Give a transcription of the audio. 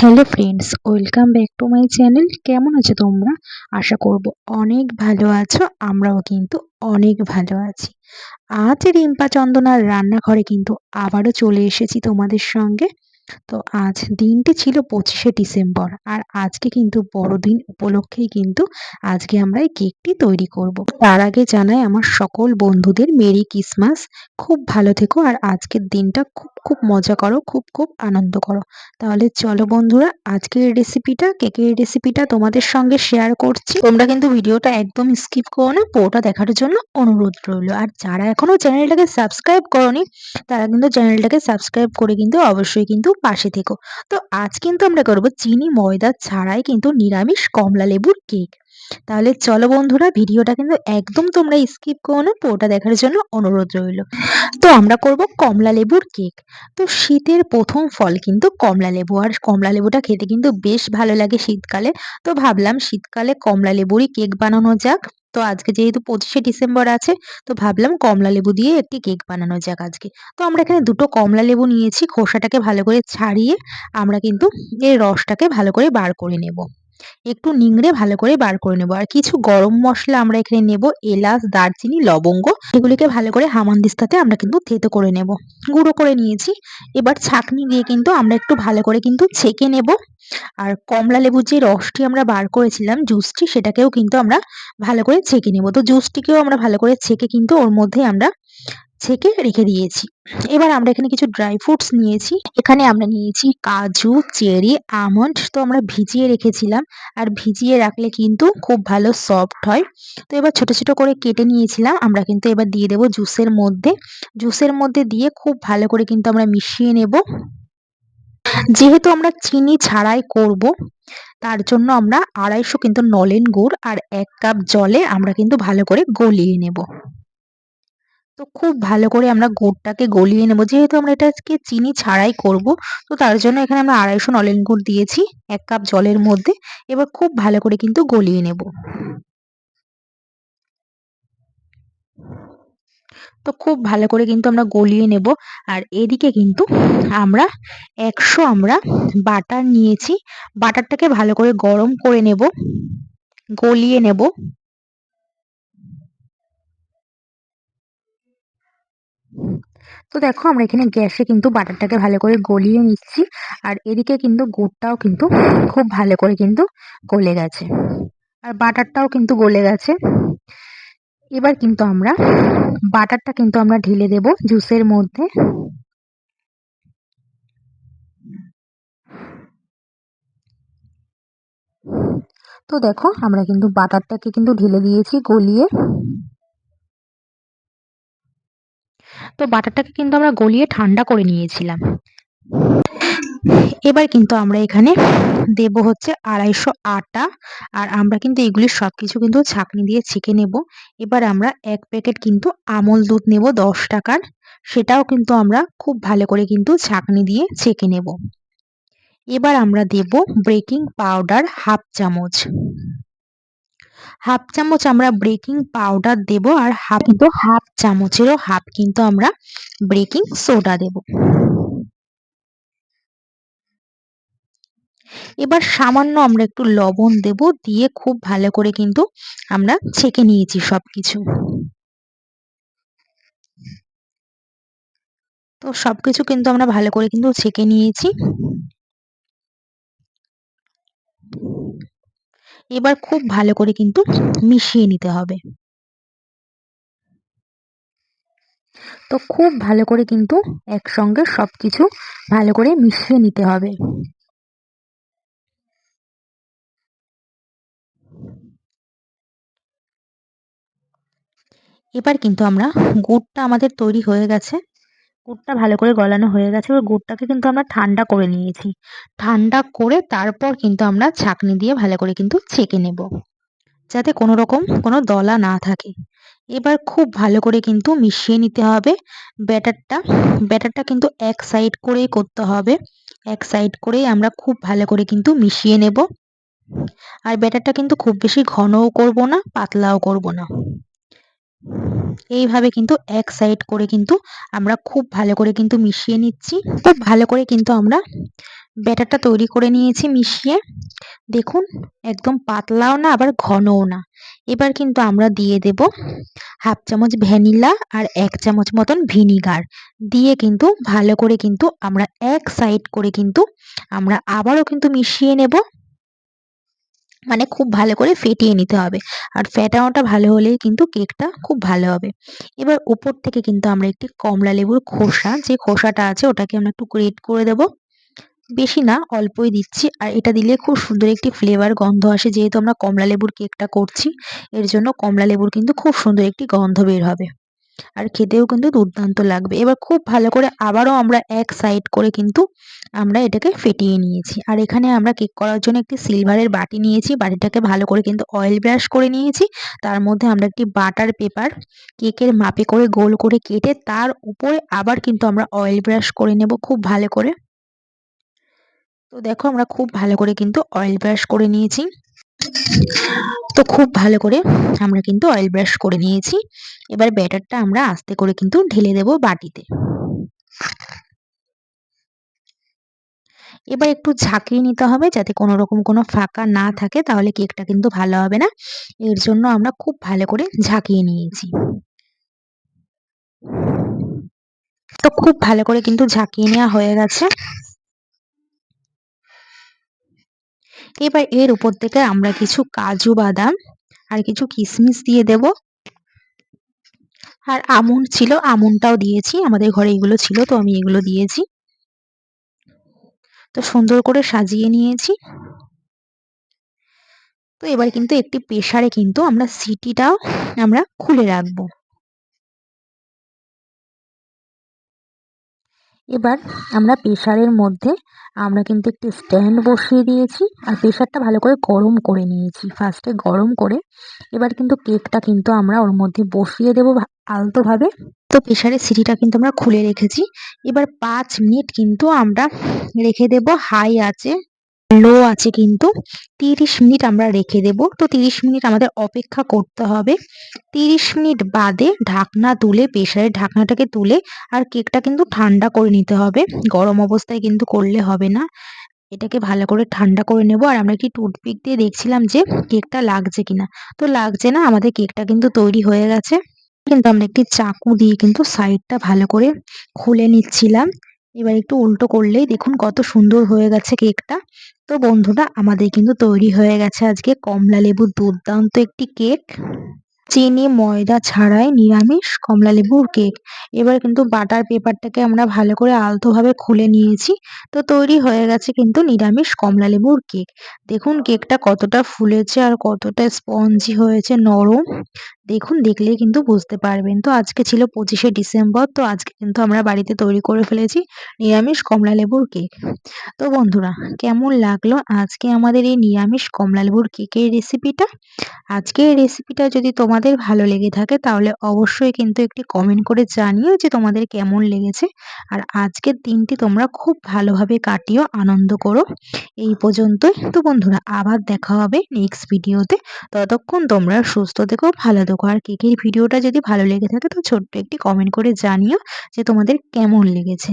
Hello friends, welcome back to my channel. কেমন আছো তোমরা? আশা করব অনেক ভালো আছো। আমরাও কিন্তু অনেক ভালো আছি। আজ রিম্পা চন্দনার রান্নাঘরে কিন্তু আবারও চলে এসেছি তোমাদের সঙ্গে। তো আজ দিনটি ছিল 25শে ডিসেম্বর, আর আজকে কিন্তু বড়দিন উপলক্ষেই কিন্তু আজকে আমরা এই কেকটি তৈরি করব। তার আগে জানাই আমার সকল বন্ধুদের মেরি ক্রিসমাস। খুব ভালো থেকো, আর আজকের দিনটা খুব খুব মজা করো, খুব খুব আনন্দ করো। তাহলে চলো বন্ধুরা, আজকের কেকের রেসিপিটা তোমাদের সঙ্গে শেয়ার করছি। তোমরা কিন্তু ভিডিওটা একদম স্কিপ করো না, পুরোটা দেখার জন্য অনুরোধ রইল। আর যারা এখনো চ্যানেলটাকে সাবস্ক্রাইব করোনি, তারা কিন্তু চ্যানেলটাকে সাবস্ক্রাইব করে কিন্তু অবশ্যই কিন্তু পাশে থেকো। তো আজ কিন্তু আমরা করব চিনি ময়দা ছাড়াই কিন্তু নিরামিষ কমলা লেবুর কেক। তাহলে চলো বন্ধুরা, ভিডিওটা কিন্তু একদম তোমরা স্কিপ করো না, পুরোটা দেখার জন্য অনুরোধ রইল। তো আমরা করব কমলা লেবুর কেক। তো শীতের প্রথম ফল কিন্তু কমলা লেবু, আর কমলা লেবুটা খেতে কিন্তু বেশ ভালো লাগে শীতকালে। তো ভাবলাম শীতকালে কমলা লেবুরই কেক বানানো যাক। তো আজকে যেহেতু 25শে ডিসেম্বর আছে, তো ভাবলাম কমলা লেবু দিয়ে একটি কেক বানানো যাক আজকে। তো আমরা এখানে দুটো কমলা লেবু নিয়েছি, খোসাটাকে ভালো করে ছাড়িয়ে আমরা কিন্তু এর রসটাকে ভালো করে বার করে নেব। একটু নিংড়ে ভালো করে বার করে নেব। আর কিছু গরম মশলা আমরা এখানে নেব, এলাচ, দারচিনি, লবঙ্গ। এগুলিকে ভালো করে হামানদিস্তাতে আমরা কিন্তু থেতো করে নেব, গুঁড়ো করে নিয়েছি। এবার ছাঁকনি দিয়ে কিন্তু আমরা একটু ভালো করে কিন্তু ছেঁকে নেব। আর কমলা লেবুর যে রসটি আমরা বার করেছিলাম, জুসটি, সেটাকেও কিন্তু আমরা ভালো করে ছেঁকে নেব। তো জুসটিকেও আমরা ভালো করে ছেঁকে কিন্তু ওর মধ্যে আমরা ছেঁকে রেখে দিয়েছি। এবার আমরা এখানে কিছু ড্রাই ফ্রুটস নিয়েছি। এখানে আমরা নিয়েছি কাজু, চেরি, আমন্ড। তো আমরা ভিজিয়ে রেখেছিলাম, আর ভিজিয়ে রাখলে কিন্তু খুব ভালো সফট হয়। তো এবার ছোট ছোট করে কেটে নিয়েছিলাম, আমরা কিন্তু এবার দিয়ে দেবো জুসের মধ্যে। জুসের মধ্যে দিয়ে খুব ভালো করে কিন্তু আমরা মিশিয়ে নেব। যেহেতু আমরা চিনি ছাড়াই করব, তার জন্য আমরা 250 কিন্তু নলেন গুড় আর 1 কাপ জলে আমরা কিন্তু ভালো করে গলিয়ে নেব। তো খুব ভালো করে আমরা গুড়টাকে গলিয়ে নেব। যেহেতু আমরা এটা আজকে চিনি ছাড়াই করব, তো তার জন্য এখানে আমরা 250 নলেন গুড় দিয়েছি 1 কাপ জলের মধ্যে। এবার খুব ভালো করে কিন্তু গলিয়ে নেব। তো খুব ভালো করে কিন্তু আমরা গলিয়ে নেব। আর এদিকে কিন্তু আমরা 100 আমরা বাটার নিয়েছি। বাটারটাকে ভালো করে গরম করে নেব, গলিয়ে নেব। তো দেখো, আমরা এখানে গ্যাসে কিন্তু বাটারটাকে ভালো করে গলিয়ে নিচ্ছি। আর এদিকে কিন্তু গুড়টাও কিন্তু খুব ভালো করে কিন্তু গলে গেছে, আর বাটারটাও কিন্তু গলে গেছে। এবার কিন্তু আমরা বাটারটা কিন্তু আমরা ঢেলে দেব জুসের মধ্যে। তো দেখো, আমরা কিন্তু বাটারটাকে কিন্তু ঢেলে দিয়েছি গলিয়ে। তো বাটারটাকে কিন্তু আমরা গলিয়ে ঠান্ডা করে নিয়েছিলাম। এবার কিন্তু আমরা এখানে দেব হচ্ছে 250 আটা। আর আমরা কিন্তু এগুলি সবকিছু কিন্তু ছাঁকনি দিয়ে ছেঁকে নেব। এবার আমরা 1 প্যাকেট কিন্তু আমল দুধ নেব 10 টাকার। সেটাও কিন্তু আমরা খুব ভালো করে কিন্তু ছাঁকনি দিয়ে ছেঁকে নেব। এবার আমরা দেব বেকিং পাউডার হাফ চামচ আমরা বেকিং পাউডার দেব। আর হাফ চামচেরও হাফ কিন্তু আমরা বেকিং সোডা দেব। এবার সামান্য আমরা একটু লবণ দেব, দিয়ে খুব ভালো করে কিন্তু আমরা ছেঁকে নিয়েছি সবকিছু। তো সবকিছু কিন্তু আমরা ভালো করে কিন্তু ছেঁকে নিয়েছি। এবার খুব ভালো করে কিন্তু মিশিয়ে নিতে হবে। তো খুব ভালো করে কিন্তু একসঙ্গে সবকিছু ভালো করে মিশিয়ে নিতে হবে। এবার কিন্তু আমরা গুড়টা আমাদের তৈরি হয়ে গেছে। গুড়টা ভালো করে গলানো হয়ে গেছে। এবার গুড়টাকে কিন্তু আমরা ঠান্ডা করে নিয়েছি। ঠান্ডা করে তারপর কিন্তু আমরা ছাঁকনি দিয়ে ভালো করে কিন্তু ছেঁকে নেব, যাতে কোনো রকম কোনো দলা না থাকে। এবার খুব ভালো করে কিন্তু মিশিয়ে নিতে হবে ব্যাটারটা। ব্যাটারটা কিন্তু এক সাইড করেই করতে হবে। এক সাইড করেই আমরা খুব ভালো করে কিন্তু মিশিয়ে নেব। আর ব্যাটারটা কিন্তু খুব বেশি ঘনও করব না, পাতলাও করব না। এইভাবে কিন্তু এক সাইড করে কিন্তু আমরা খুব ভালো করে কিন্তু মিশিয়ে নিচ্ছি। খুব ভালো করে কিন্তু আমরা ব্যাটারটা তৈরি করে নিয়েছি মিশিয়ে। দেখুন একদম পাতলাও না আবার ঘনও না। এবার কিন্তু আমরা দিয়ে দেব হাফ চামচ ভ্যানিলা আর 1 চামচ মতন ভিনিগার দিয়ে কিন্তু ভালো করে কিন্তু আমরা এক সাইড করে কিন্তু আমরা আবারও কিন্তু মিশিয়ে নেব। মানে খুব ভালো করে ফেটিয়ে নিতে হবে। আর ফেটানোটা ভালো হলেই কিন্তু কেকটা খুব ভালো হবে। এবার উপর থেকে কিন্তু আমরা একটি কমলা লেবুর খোসা, যে খোসাটা আছে ওটাকে আমরা একটু গ্রেট করে দেব। বেশি না, অল্পই দিচ্ছি। আর এটা দিলে খুব সুন্দর একটি ফ্লেভার গন্ধ আসে, যেহেতু আমরা কমলা লেবুর কেকটা করছি এর জন্য কমলা লেবুর কিন্তু খুব সুন্দর একটি গন্ধ বের হবে। আর খেতেও কিন্তু দুর্দান্ত লাগবে। এবার খুব ভালো করে আবারও আমরা এক সাইড করে কিন্তু আমরা এটাকে ফেটিয়ে নিয়েছি। আর এখানে আমরা কেক করার জন্য একটি সিলভারের বাটি নিয়েছি। বাটিটাকে ভালো করে কিন্তু অয়েল ব্রাশ করে নিয়েছি। তার মধ্যে আমরা একটি বাটার পেপার কেকের মাপে করে গোল করে কেটে তার উপরে আবার কিন্তু আমরা অয়েল ব্রাশ করে নেব খুব ভালো করে। তো দেখো আমরা খুব ভালো করে কিন্তু অয়েল ব্রাশ করে নিয়েছি। তো খুব ভালো করে আমরা কিন্তু অয়েল ব্রাশ করে নিয়েছি। এবার ব্যাটারটা আমরা আস্তে করে কিন্তু ঢেলে দেব বাটিতে। এবার একটু ঝাঁকিয়ে নিতে হবে যাতে কোনো রকম কোনো ফাঁকা না থাকে, তাহলে কেকটা কিন্তু ভালো হবে না। এর জন্য আমরা খুব ভালো করে ঝাঁকিয়ে নিয়েছি। তো খুব ভালো করে কিন্তু ঝাঁকিয়ে নেওয়া হয়ে গেছে। এবার এর উপর থেকে আমরা কিছু কাজু বাদাম আর কিছু কিশমিশ দিয়ে দেব। আর আমন্ড ছিল, আমন্ডটাও দিয়েছি, আমাদের ঘরে এগুলো ছিল তো আমি এগুলো দিয়েছি। তো সুন্দর করে সাজিয়ে নিয়েছি। তো এবার কিন্তু একটি প্রেসারে কিন্তু আমরা সিটিটাও আমরা খুলে রাখবো। এবার আমরা প্রেসারের মধ্যে আমরা কিন্তু একটি স্ট্যান্ড বসিয়ে দিয়েছি আর প্রেসারটা ভালো করে গরম করে নিয়েছি। ফার্স্টে গরম করে এবার কিন্তু কেকটা কিন্তু আমরা ওর মধ্যে বসিয়ে দেবো আলতোভাবে। তো প্রেসারের সিটিটা কিন্তু আমরা খুলে রেখেছি। এবার 5 মিনিট কিন্তু আমরা রেখে দেব হাই আঁচে। লো আছে কিন্তু 30 মিনিট আমরা রেখে দেব। তো 30 মিনিট আমাদের অপেক্ষা করতে হবে। 30 মিনিট বাদে ঢাকনা তুলে, প্রেসারের ঢাকনাটাকে তুলে আর কেকটা কিন্তু ঠান্ডা করে নিতে হবে। গরম অবস্থায় কিন্তু করলে হবে না। এটাকে ভালো করে ঠান্ডা করে নেব। আর আমরা একটি টুথপিক দিয়ে দেখছিলাম যে কেকটা লাগছে কিনা। তো লাগছে না, আমাদের কেকটা কিন্তু তৈরি হয়ে গেছে। কিন্তু আমরা একটি চাকু দিয়ে কিন্তু সাইডটা ভালো করে খুলে নিচ্ছিলাম। এবার একটু উল্টো করলেই দেখুন কত সুন্দর হয়ে গেছে কেকটা। তো বন্ধুরা আমাদের কিন্তু তৈরি হয়ে গেছে আজকে কমলা লেবুর দুর্দান্ত একটি কেক। চিনি ময়দা ছাড়াই নিরামিষ কমলা লেবুর কেক। এবার কিন্তু বাটার পেপারটাকে আমরা ভালো করে আলতোভাবে খুলে নিয়েছি। তো তৈরি হয়ে গেছে কিন্তু নিরামিষ কমলা লেবুর কেক। দেখুন কেকটা কতটা ফুলেছে আর কতটা স্পঞ্জি হয়েছে, নরম। দেখুন দেখলেই কিন্তু বুঝতে পারবেন। তো আজকে ছিল 25শে ডিসেম্বর। তো আজকে কিন্তু আমরা বাড়িতে তৈরি করে ফেলেছি নিরামিষ কমলা লেবুর কেক। তো বন্ধুরা কেমন লাগলো আজকে আমাদের এই নিরামিষ কমলা লেবুর কেকের রেসিপিটা? আজকের এই রেসিপিটা যদি তোমাদের ভালো লেগে থাকে তাহলে অবশ্যই কিন্তু একটি কমেন্ট করে জানিও যে তোমাদের কেমন লেগেছে। আর আজকের দিনটি তোমরা খুব ভালোভাবে কাটিও, আনন্দ করো। এই পর্যন্তই। তো বন্ধুরা আবার দেখা হবে নেক্সট ভিডিওতে। ততক্ষণ তোমরা সুস্থ থেকো, ভালো থেকো। আর কেকের ভিডিওটা যদি ভালো লেগে থাকে তো ছোট্ট একটি কমেন্ট করে জানিও যে তোমাদের কেমন লেগেছে।